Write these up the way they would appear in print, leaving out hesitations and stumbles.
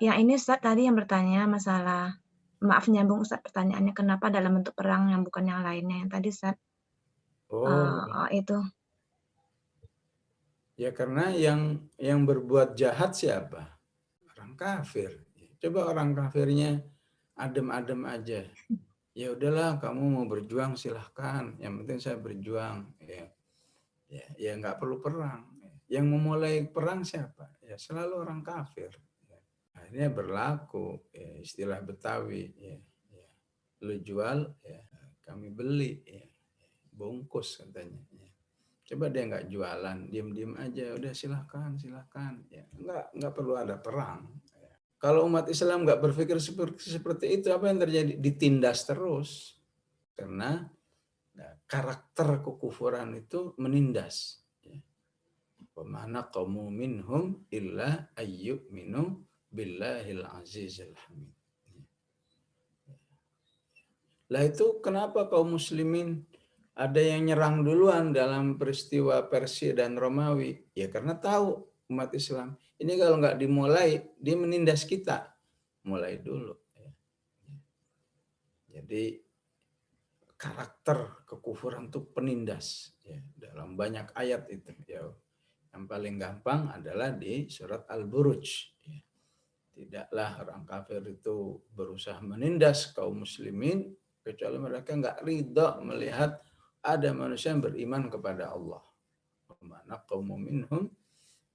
Ya ini Ustaz tadi yang bertanya masalah maaf nyambung Ustaz pertanyaannya kenapa dalam bentuk perang yang bukan yang lainnya yang tadi Ustaz, Oh, itu. ya karena yang berbuat jahat siapa? Orang kafir. Coba orang kafirnya adem-adem aja. Ya udahlah, kamu mau berjuang silahkan. Yang penting saya berjuang. Ya nggak perlu perang. Yang memulai perang siapa? Ya selalu orang kafir. Ya. Akhirnya berlaku istilah Betawi. Ya. Lu jual, ya kami beli. Ya. Bungkus katanya. Ya. Coba dia nggak jualan, diem-diem aja, udah silahkan, silahkan. Ya, nggak perlu ada perang. Ya. Kalau umat Islam nggak berpikir seperti itu, apa yang terjadi? Ditindas terus. Karena karakter kekufuran itu menindas. Wamana qawmu minhum illa ayyuminu billahil azizil hamid. Lah itu kenapa kaum muslimin ada yang nyerang duluan dalam peristiwa Persia dan Romawi? Ya karena tahu umat Islam. Ini kalau nggak dimulai, dia menindas kita. Mulai dulu. Jadi karakter kekufuran itu penindas. Ya, dalam banyak ayat itu. Ya, yang paling gampang adalah di surat Al-Buruj. Ya. Tidaklah orang kafir itu berusaha menindas kaum muslimin kecuali mereka nggak ridha melihat ada manusia yang beriman kepada Allah. Mana kaum minhum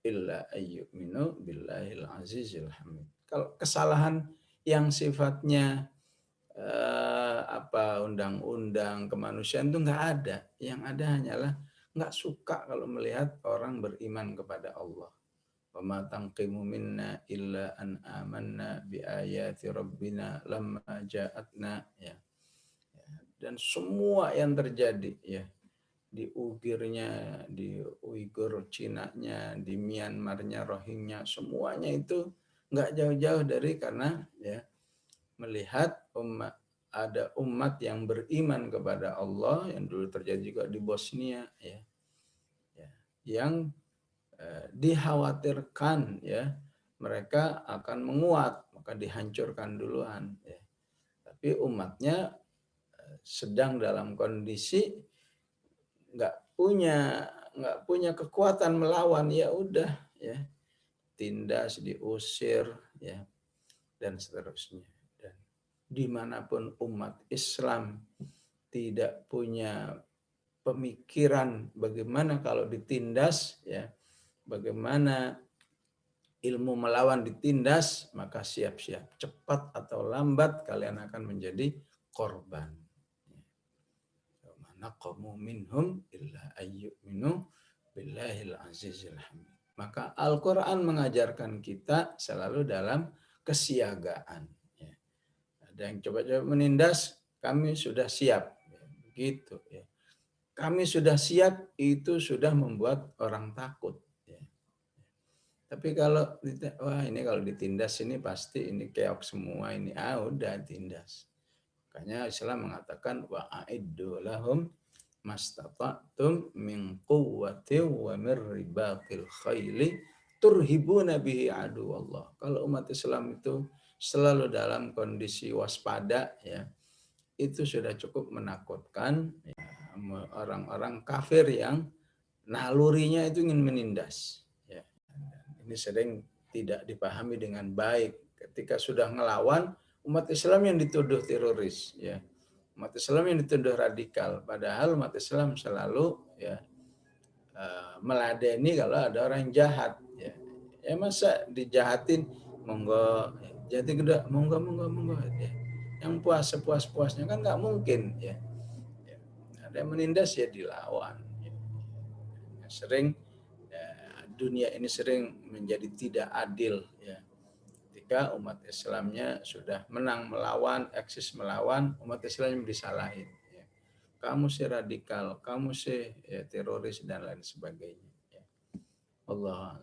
illa ayyuminu billahil azizil hamid. Kalau kesalahan yang sifatnya undang-undang kemanusiaan itu nggak ada. Yang ada hanyalah nggak suka kalau melihat orang beriman kepada Allah. Wa tanqimu minna illa an amanna bi ayati rabbina lamma ja'atna ya. Dan semua yang terjadi ya di Uigurnya, di Uigur Cina-nya, di Myanmarnya, Rohingya, semuanya itu nggak jauh-jauh dari karena ya melihat ada umat yang beriman kepada Allah yang dulu terjadi juga di Bosnia ya, yang dikhawatirkan ya mereka akan menguat maka dihancurkan duluan ya. Tapi umatnya sedang dalam kondisi nggak punya kekuatan melawan ya udah ya tindas diusir ya dan seterusnya. Dan dimanapun umat Islam tidak punya pemikiran bagaimana kalau ditindas ya bagaimana ilmu melawan ditindas, maka siap-siap. Cepat atau lambat kalian akan menjadi korban. Naqamu minhum illa ayyuminu billahil azizil hamid. Maka Al-Quran mengajarkan kita selalu dalam kesiagaan. Ada yang coba-coba menindas, kami sudah siap. Begitu. Kami sudah siap, itu sudah membuat orang takut. Tapi kalau wah ini kalau ditindas ini pasti ini keok semua ini udah tindas. Makanya Islam mengatakan wa aiddu lahum mastata'tum min quwwati wa min ribatil khaili turhibuna bihi adu Allah. Kalau umat Islam itu selalu dalam kondisi waspada ya, itu sudah cukup menakutkan ya, orang-orang kafir yang nalurinya itu ingin menindas. Ini sering tidak dipahami dengan baik. Ketika sudah ngelawan, umat Islam yang dituduh teroris, ya. Umat Islam yang dituduh radikal. Padahal umat Islam selalu ya meladeni kalau ada orang jahat. Ya masa dijahatin, monggo, jati gede, monggo, monggo, monggo. Ya. Yang puas sepuas-puasnya kan nggak mungkin. Ya. Ada yang menindas ya dilawan. Ya. Sering dunia ini sering menjadi tidak adil ya. Ketika umat Islamnya sudah menang melawan, eksis melawan, umat Islam yang disalahin. Ya. Kamu sih radikal, kamu sih ya, teroris dan lain sebagainya. Ya. Allah.